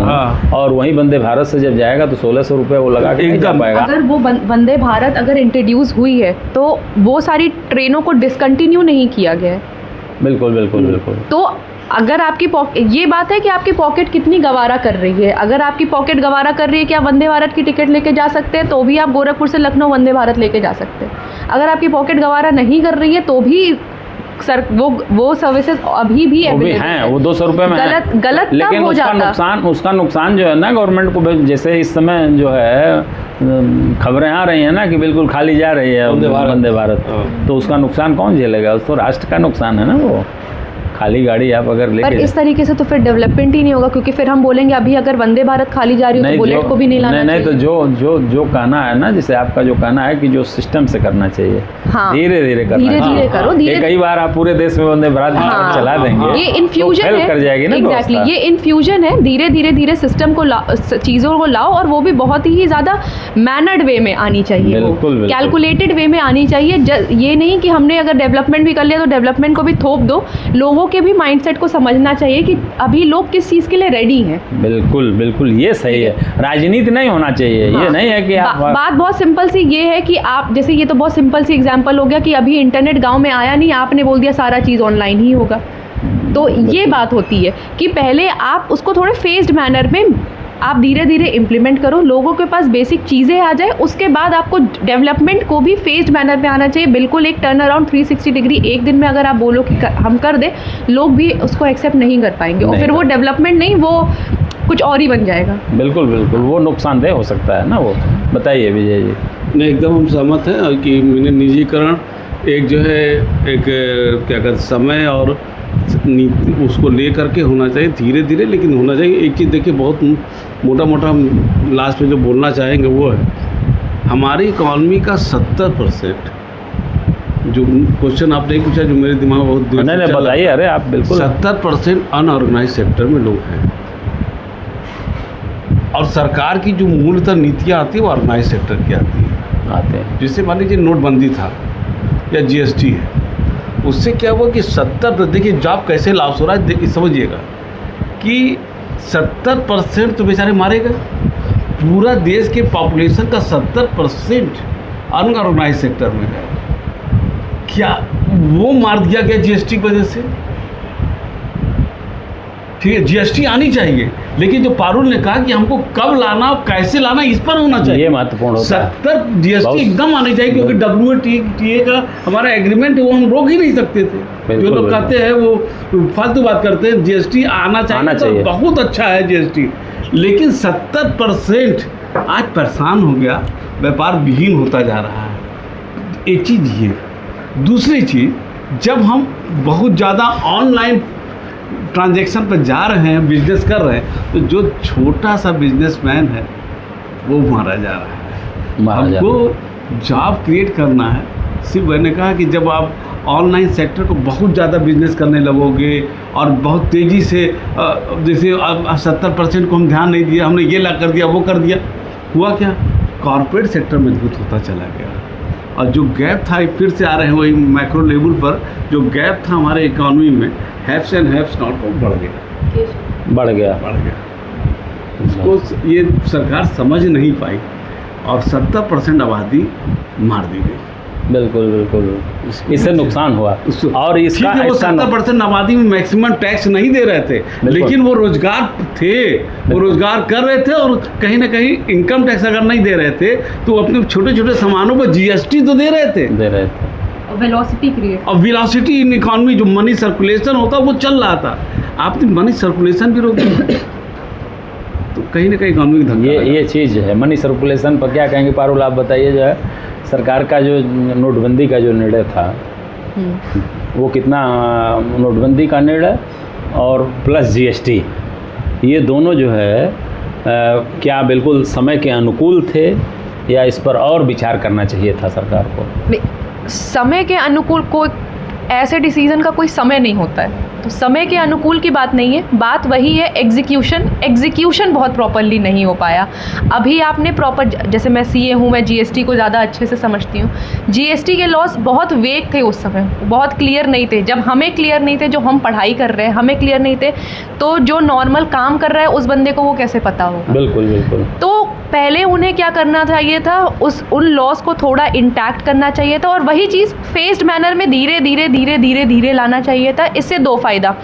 और वहीं वंदे भारत से जब जाएगा तो 1600 रुपये वो लगा के नहीं जा पाएगा। अगर वो वंदे भारत अगर इंट्रोड्यूस हुई है तो वो सारी ट्रेनों को डिसकंटिन्यू नहीं किया गया है। बिल्कुल। तो अगर आपकी ये बात है कि आपकी पॉकेट कितनी गवारा कर रही है। अगर आपकी पॉकेट गवारा कर रही है कि आप वंदे भारत की टिकट लेके जा सकते हैं तो भी आप गोरखपुर से लखनऊ वंदे भारत लेके जा सकते हैं। अगर आपकी पॉकेट गवारा नहीं कर रही है तो भी वो सर्विसेज अभी भी हैं, वो 200 रुपये में गलत लेकिन हो जाता। उसका नुकसान जो है ना गवर्नमेंट को, जैसे इस समय जो है खबरें आ रही हैं ना कि बिल्कुल खाली जा रही है वंदे भारत, तो उसका नुकसान कौन झेलेगा? तो राष्ट्र का नुकसान है ना वो, खाली गाड़ी आप अगर लेके। पर इस तरीके से तो फिर डेवलपमेंट ही नहीं होगा, क्योंकि फिर हम बोलेंगे अभी अगर वंदे भारत खाली जा रही हो तो बुलेट को भी नहीं लाना चाहिए। तो जो कहना है ना, जैसे आपका जो कहना है कि जो सिस्टम से करना चाहिए, धीरे धीरे करो। कई बार आप पूरे देश में वंदे भारत चला देंगे, ये इन्फ्यूजन है, कर जाएगी ना। एग्जैक्टली, ये इन्फ्यूजन है। धीरे सिस्टम को चीज़ों को लाओ, और वो भी बहुत ही ज़्यादा मैनर्ड वे में आनी चाहिए, कैलकुलेटेड वे में आनी चाहिए। ये नहीं कि हमने अगर डेवलपमेंट भी कर लिया तो डेवलपमेंट को भी थोप दो। लोगों के भी माइंडसेट को समझना चाहिए कि अभी लोग किस चीज़ के लिए रेडी हैं। बिल्कुल ये सही है। राजनीति नहीं होना चाहिए। ये नहीं है कि बात बहुत सिंपल सी ये है कि आप, जैसे ये तो बहुत सिंपल सी एग्जांपल हो गया कि अभी इंटरनेट गांव में आया नहीं, आपने बोल दिया सारा चीज़ ऑनलाइन ही होगा। तो ये बात होती है कि पहले आप उसको थोड़े फेज्ड मैनर में आप धीरे इम्प्लीमेंट करो, लोगों के पास बेसिक चीज़ें आ जाए, उसके बाद आपको डेवलपमेंट को भी फेज्ड मैनर में आना चाहिए। बिल्कुल एक टर्न अराउंड 360 डिग्री एक दिन में अगर आप बोलो कि हम कर दें, लोग भी उसको एक्सेप्ट नहीं कर पाएंगे, और फिर वो डेवलपमेंट नहीं, वो कुछ और ही बन जाएगा। बिल्कुल वो नुकसानदेह हो सकता है ना। वो बताइए विजय जी। नहीं, एकदम हम सहमत हैं कि निजीकरण एक जो है एक क्या कहते समय और नीति उसको ले करके होना चाहिए, धीरे लेकिन होना चाहिए। एक चीज़ देखिए, बहुत मोटा हम लास्ट में जो बोलना चाहेंगे वो है, हमारी इकॉनमी का 70%, जो क्वेश्चन आपने पूछा जो मेरे दिमाग में बहुत नहीं बताइए। अरे आप बिल्कुल 70% अनऑर्गेनाइज सेक्टर में लोग हैं, और सरकार की जो मूलतः नीतियाँ आती है वो ऑर्गेनाइज सेक्टर की आते हैं। जैसे मान लीजिए नोटबंदी था या GST है, उससे क्या हुआ कि 70, देखिए जॉब कैसे लॉस हो रहा है, देखिए समझिएगा कि 70% तो बेचारे मारे गए। पूरा देश के पॉपुलेशन का 70% अनऑर्गेनाइज सेक्टर में है। क्या वो मार दिया गया GST की वजह से? ठीक है, GST आनी चाहिए, लेकिन जो पारुल ने कहा कि हमको कब लाना और कैसे लाना, इस पर होना चाहिए। ये महत्वपूर्ण होता है। 70 GST एकदम आनी चाहिए, क्योंकि WTA का हमारा एग्रीमेंट है, वो हम रोक ही नहीं सकते थे। जो लोग कहते हैं वो फालतू बात करते हैं। GST आना चाहिए तो बहुत अच्छा है GST, लेकिन 70% आज परेशान हो गया, व्यापार विहीन होता जा रहा है। एक चीज़ ये, दूसरी चीज़, जब हम बहुत ज़्यादा ऑनलाइन ट्रांजैक्शन पर जा रहे हैं, बिजनेस कर रहे हैं, तो जो छोटा सा बिजनेसमैन है वो मारा जा रहा है। हमको जॉब क्रिएट करना है। सिर्फ मैंने कहा कि जब आप ऑनलाइन सेक्टर को बहुत ज़्यादा बिजनेस करने लगोगे और बहुत तेज़ी से, जैसे अब 70% को हम ध्यान नहीं दिया, हमने ये ला कर दिया, वो कर दिया, हुआ क्या? कॉर्पोरेट सेक्टर मजबूत होता चला गया, और जो गैप था, फिर से आ रहे हैं वही मैक्रो लेवल पर, जो गैप था हमारे इकोनॉमी में, हैव्स एंड हैव्स नॉट को बढ़ गया। उसको ये सरकार समझ नहीं पाई, और 70% आबादी मार दी गई। बिल्कुल इससे नुकसान हुआ। और इसका वो 70% आबादी में मैक्सिमम टैक्स नहीं दे रहे थे, लेकिन वो रोजगार थे, वो रोजगार कर रहे थे, और कहीं ना कहीं इनकम टैक्स अगर नहीं दे रहे थे तो अपने छोटे छोटे सामानों पर GST तो दे रहे थे। और वेलोसिटी इन इकॉनमी, जो मनी सर्कुलेशन होता वो चल रहा था, आपने मनी सर्कुलेशन भी रोक दिया, तो कहीं ना कहीं इकॉनमी का धक्का। ये चीज़ है। मनी सर्कुलेशन पर क्या कहेंगे पारुल, आप बताइए। जो है सरकार का जो नोटबंदी का जो निर्णय था, वो कितना, नोटबंदी का निर्णय और प्लस GST, ये दोनों जो है क्या बिल्कुल समय के अनुकूल थे, या इस पर और विचार करना चाहिए था सरकार को? समय के अनुकूल कोई ऐसे डिसीजन का कोई समय नहीं होता है। तो समय के अनुकूल की बात नहीं है, बात वही है एग्जीक्यूशन बहुत प्रॉपरली नहीं हो पाया। अभी आपने प्रॉपर, जैसे मैं सीए हूँ, मैं जीएसटी को ज़्यादा अच्छे से समझती हूँ। जीएसटी के लॉस बहुत वेग थे उस समय, बहुत क्लियर नहीं थे। जब हमें क्लियर नहीं थे, जो हम पढ़ाई कर रहे हैं हमें क्लियर नहीं थे, तो जो नॉर्मल काम कर रहा है उस बंदे को वो कैसे पता होगा? बिल्कुल बिल्कुल। तो पहले उन्हें क्या करना चाहिए था, उन लॉस को थोड़ा इंटैक्ट करना चाहिए था, और वही चीज़ फेस्ड मैनर में धीरे धीरे लाना चाहिए था। इससे दो फ़ायदा,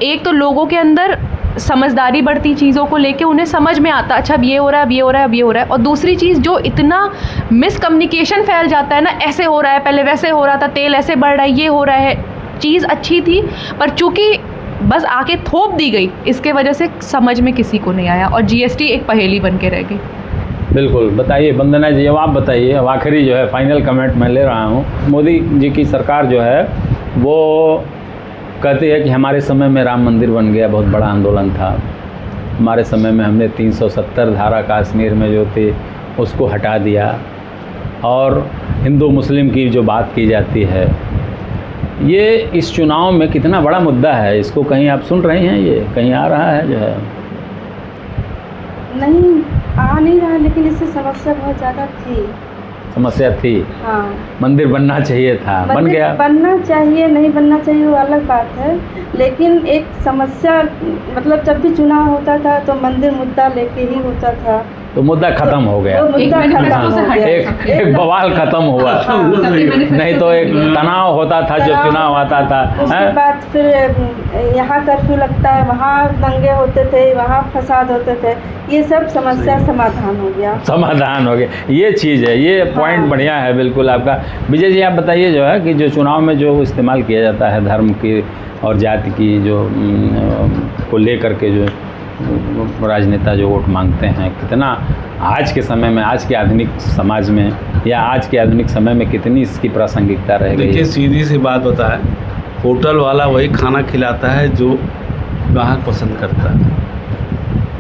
एक तो लोगों के अंदर समझदारी बढ़ती, चीज़ों को लेके उन्हें समझ में आता, अच्छा अब ये हो रहा है, अब ये हो रहा है, अब ये हो रहा है। और दूसरी चीज़, जो इतना मिसकम्युनिकेशन फैल जाता है ना, ऐसे हो रहा है, पहले वैसे हो रहा था, तेल ऐसे बढ़ रहा है, ये हो रहा है। चीज़ अच्छी थी पर चूँकि बस आके थोप दी गई, इसके वजह से समझ में किसी को नहीं आया और जीएसटी एक पहेली बन के रह गई। बिल्कुल। बताइए वंदना जी, अब आप बताइए, अब आखिरी जो है फाइनल कमेंट मैं ले रहा हूँ। मोदी जी की सरकार जो है वो कहती है कि हमारे समय में राम मंदिर बन गया, बहुत बड़ा आंदोलन था। हमारे समय में हमने 370 धारा कश्मीर में जो थी उसको हटा दिया, और हिंदू मुस्लिम की जो बात की जाती है, ये इस चुनाव में कितना बड़ा मुद्दा है, इसको कहीं आप सुन रहे हैं, ये कहीं आ रहा है जो है? नहीं, आ नहीं रहा, लेकिन इससे समस्या बहुत ज़्यादा थी। समस्या थी? हाँ, मंदिर बनना चाहिए था, बन गया। बनना चाहिए, नहीं बनना चाहिए वो अलग बात है, लेकिन एक समस्या, मतलब जब भी चुनाव होता था तो मंदिर मुद्दा लेके ही होता था, तो मुद्दा खत्म हो गया, एक बवाल खत्म हुआ। नहीं तो एक तनाव होता था जब चुनाव आता था। उसके बाद फिर यहाँ कर्फ्यू लगता है, वहाँ दंगे होते थे, वहाँ फसाद होते थे, ये सब समस्या समाधान हो गया। समाधान हो गया, ये चीज़ है, ये पॉइंट बढ़िया है बिल्कुल आपका। विजय जी आप बताइए जो है कि जो चुनाव में जो इस्तेमाल किया जाता है धर्म की और जाति की जो को लेकर के जो राजनेता जो वोट मांगते हैं, कितना आज के समय में, आज के आधुनिक समाज में या आज के आधुनिक समय में कितनी इसकी प्रासंगिकता रह गई? देखिए सीधी सी बात बताएं, होटल वाला वही खाना खिलाता है जो ग्राहक पसंद करता है।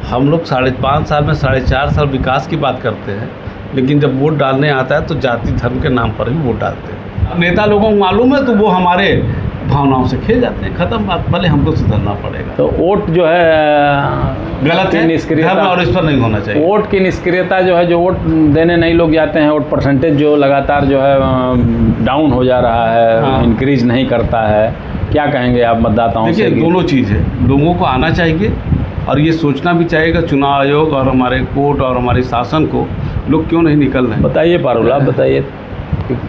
हम लोग 5.5 साल में 4.5 साल विकास की बात करते हैं, लेकिन जब वोट डालने आता है तो जाति धर्म के नाम पर ही वोट डालते हैं। नेता लोगों को मालूम है तो वो हमारे भावनाओं से खेल जाते हैं, खत्म बात, भले हमको सुधरना पड़ेगा। तो वोट जो है गलत है, धर्म और इस पर नहीं होना चाहिए। वोट की निष्क्रियता जो है, जो वोट देने नहीं लोग जाते हैं, वोट परसेंटेज जो लगातार जो है डाउन हो जा रहा है, हाँ। इंक्रीज नहीं करता है, क्या कहेंगे आप मतदाताओं से? देखिए दोनों चीज़ है, लोगों को आना चाहिए और ये सोचना भी चाहिए चुनाव आयोग और हमारे कोर्ट और हमारे शासन को लोग क्यों नहीं निकल रहे हैं। बताइए पारुल, आप बताइए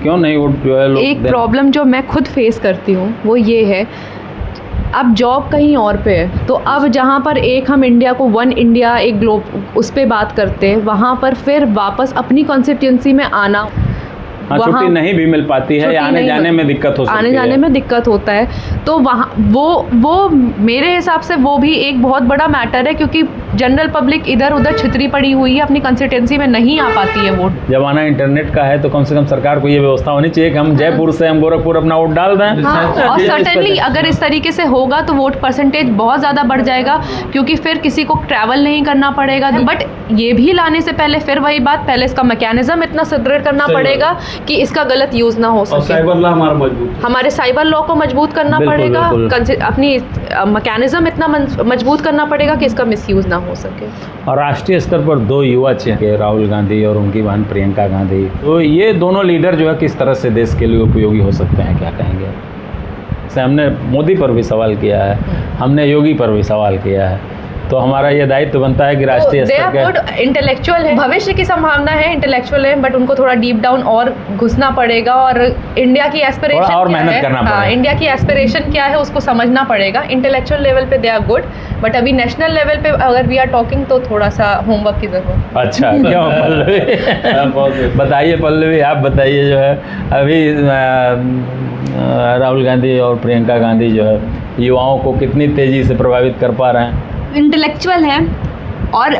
क्यों नहीं वोट जो है लोग? एक प्रॉब्लम जो मैं खुद फेस करती हूँ वो ये है, अब जॉब कहीं और पे है, तो अब जहाँ पर एक हम इंडिया को वन इंडिया एक ग्लोब उस पर बात करते हैं, वहाँ पर फिर वापस अपनी कॉन्स्टिट्यूंसी में आना, छुट्टी नहीं भी मिल पाती है, आने जाने में दिक्कत हो सकती है, आने जाने में दिक्कत होता है। तो वहाँ वो मेरे हिसाब से वो भी एक बहुत बड़ा मैटर है, क्योंकि जनरल पब्लिक इधर उधर छितरी पड़ी हुई है, अपनी कंस्टिट्यूंसी में नहीं आ पाती है वोट। जमाना इंटरनेट का है तो कम से कम सरकार को ये व्यवस्था होनी चाहिए कि हम जयपुर से हम गोरखपुर अपना वोट डाल दें। हाँ, और सर्टेनली अगर इस तरीके से होगा तो वोट परसेंटेज बहुत ज़्यादा बढ़ जाएगा, क्योंकि फिर किसी को ट्रैवल नहीं करना पड़ेगा। बट ये भी लाने से पहले फिर वही बात, पहले इसका मैकेनिज्म इतना सुदृढ़ करना पड़ेगा कि इसका गलत यूज ना हो सके। साइबर लॉ हमारा मजबूत, हमारे साइबर लॉ को मजबूत करना पड़ेगा, अपनी मैकेनिज्म इतना मजबूत करना पड़ेगा कि इसका मिसयूज ना हो सके। और राष्ट्रीय स्तर पर 2 युवा चेहरे, राहुल गांधी और उनकी बहन प्रियंका गांधी, तो ये दोनों लीडर जो है किस तरह से देश के लिए उपयोगी हो सकते हैं, क्या कहेंगे? से हमने मोदी पर भी सवाल किया है, हमने योगी पर भी सवाल किया है, तो हमारा ये दायित्व बनता है कि राष्ट्रीय स्तर के इंटेलेक्चुअल है, भविष्य की संभावना है, इंटेलेक्चुअल है, बट उनको थोड़ा डीप डाउन और घुसना पड़ेगा और इंडिया की एस्पिरेशन और मेहनत करना पड़ेगा। इंडिया की एस्पिरेशन क्या है उसको समझना पड़ेगा। इंटेलेक्चुअल लेवल पे दे आर गुड, बट अभी नेशनल लेवल पे अगर वी आर टॉकिंग तो थोड़ा सा होमवर्क की जरूरत। अच्छा, क्यों पल्लवी? बताइए पल्लवी, आप बताइए जो है अभी राहुल गांधी और प्रियंका गांधी जो है युवाओं को कितनी तेज़ी से प्रभावित कर पा रहे हैं? इंटेलेक्चुअल है, और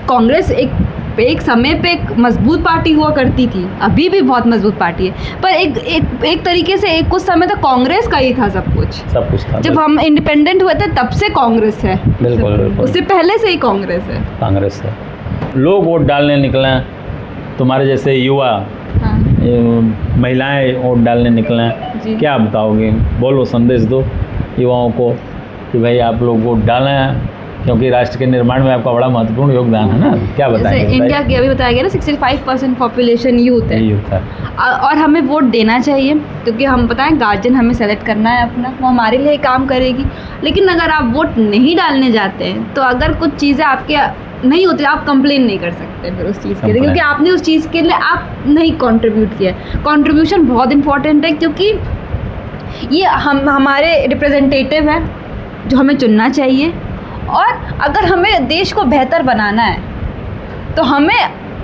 कांग्रेस एक समय पे एक मजबूत पार्टी हुआ करती थी, अभी भी बहुत मजबूत पार्टी है, पर एक तरीके से कुछ समय तक कांग्रेस का ही था सब कुछ था। जब हम इंडिपेंडेंट हुए थे तब से कांग्रेस है, बिल्कुल बिल्कुल, उससे पहले से ही कांग्रेस है। लोग वोट डालने निकले, तुम्हारे जैसे युवा, हाँ। महिलाएं वोट डालने निकले, क्या बताओगे? बोलो, संदेश दो युवाओं को। कि भाई आप लोग वोट डालें, क्योंकि राष्ट्र के निर्माण में आपका बड़ा महत्वपूर्ण योगदान है ना? क्या बताएंगे? इंडिया की अभी बताया गया ना 65% पॉपुलेशन यूथ है, और हमें वोट देना चाहिए, क्योंकि हम बताएं गार्जियन हमें सेलेक्ट करना है अपना, वो हमारे लिए काम करेगी। लेकिन अगर आप वोट नहीं डालने जाते हैं तो अगर कुछ चीज़ें आपके नहीं होती, आप कंप्लेन नहीं कर सकते फिर उस चीज़ के लिए, क्योंकि आपने उस चीज़ के लिए आप नहीं कंट्रीब्यूट किया। कंट्रीब्यूशन बहुत इंपॉर्टेंट है, क्योंकि ये हमारे रिप्रेजेंटेटिव हैं जो हमें चुनना चाहिए। और अगर हमें देश को बेहतर बनाना है तो हमें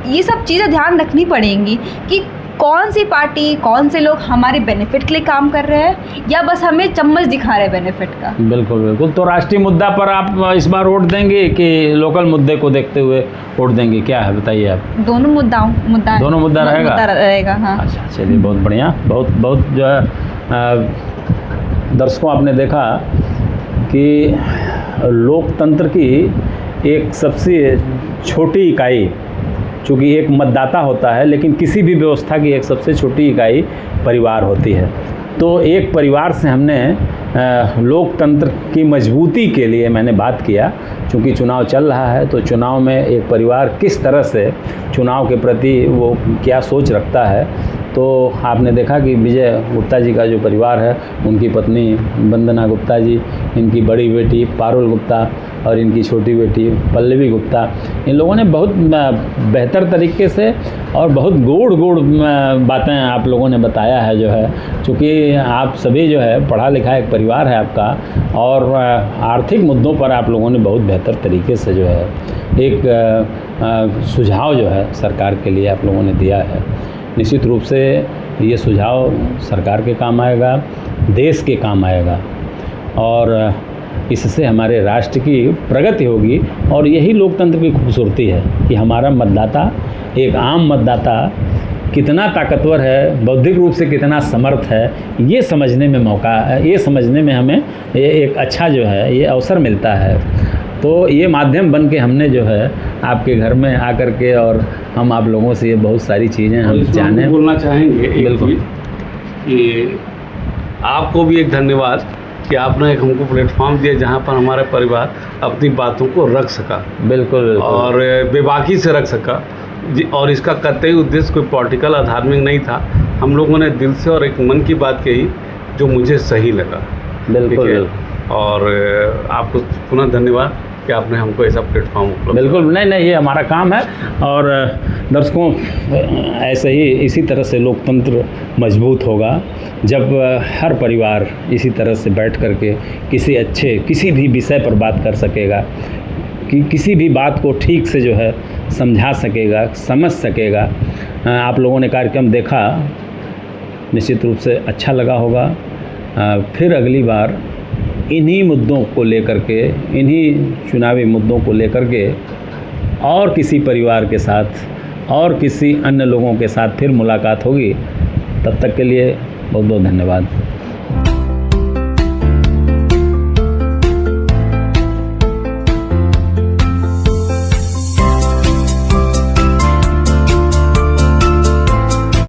ये सब चीज़ें ध्यान रखनी पड़ेंगी कि कौन सी पार्टी, कौन से लोग हमारे बेनिफिट के लिए काम कर रहे हैं या बस हमें चम्मच दिखा रहे हैं बेनिफिट का। बिल्कुल बिल्कुल। तो राष्ट्रीय मुद्दा पर आप इस बार वोट देंगे कि लोकल मुद्दे को देखते हुए वोट देंगे, क्या है बताइए आप? दोनों मुद्दा रहेगा। हाँ, अच्छा, चलिए बहुत बढ़िया। बहुत जो है दर्शकों, आपने देखा कि लोकतंत्र की एक सबसे छोटी इकाई, चूँकि एक मतदाता होता है, लेकिन किसी भी व्यवस्था की एक सबसे छोटी इकाई परिवार होती है। तो एक परिवार से हमने लोकतंत्र की मजबूती के लिए मैंने बात किया, चूँकि चुनाव चल रहा है, तो चुनाव में एक परिवार किस तरह से चुनाव के प्रति वो क्या सोच रखता है। तो आपने देखा कि विजय गुप्ता जी का जो परिवार है, उनकी पत्नी वंदना गुप्ता जी, इनकी बड़ी बेटी पारुल गुप्ता और इनकी छोटी बेटी पल्लवी गुप्ता, इन लोगों ने बहुत बेहतर तरीके से और बहुत गूढ़ बातें आप लोगों ने बताया है। जो है, चूँकि आप सभी जो है पढ़ा लिखा एक परिवार है आपका, और आर्थिक मुद्दों पर आप लोगों ने बहुत बेहतर तरीके से जो है एक सुझाव जो है सरकार के लिए आप लोगों ने दिया है। निश्चित रूप से ये सुझाव सरकार के काम आएगा, देश के काम आएगा, और इससे हमारे राष्ट्र की प्रगति होगी। और यही लोकतंत्र की खूबसूरती है कि हमारा मतदाता, एक आम मतदाता कितना ताकतवर है, बौद्धिक रूप से कितना समर्थ है, ये समझने में ये समझने में हमें एक अच्छा जो है ये अवसर मिलता है। तो ये माध्यम बन के हमने जो है आपके घर में आकर के, और हम आप लोगों से ये बहुत सारी चीज़ें हम जाने बोलना चाहेंगे। बिल्कुल कि आपको भी एक धन्यवाद कि आपने एक हमको प्लेटफॉर्म दिया जहाँ पर हमारा परिवार अपनी बातों को रख सका। बिल्कुल। और बेबाकी से रख सका, और इसका कतई उद्देश्य कोई पॉलिटिकल या धार्मिक नहीं था। हम लोगों ने दिल से और एक मन की बात कही जो मुझे सही लगा। बिल्कुल। और आपको पुनः धन्यवाद कि आपने हमको ऐसा प्लेटफॉर्म उपलब्ध। बिल्कुल, नहीं, ये हमारा काम है। और दर्शकों, ऐसे ही इसी तरह से लोकतंत्र मजबूत होगा जब हर परिवार इसी तरह से बैठ कर के किसी भी विषय पर बात कर सकेगा, कि किसी भी बात को ठीक से जो है समझा सकेगा, समझ सकेगा। आप लोगों ने कार्यक्रम देखा, निश्चित रूप से अच्छा लगा होगा। फिर अगली बार इन्हीं मुद्दों को लेकर के, इन्हीं चुनावी मुद्दों को लेकर के और किसी परिवार के साथ और किसी अन्य लोगों के साथ फिर मुलाकात होगी। तब तक के लिए बहुत बहुत धन्यवाद।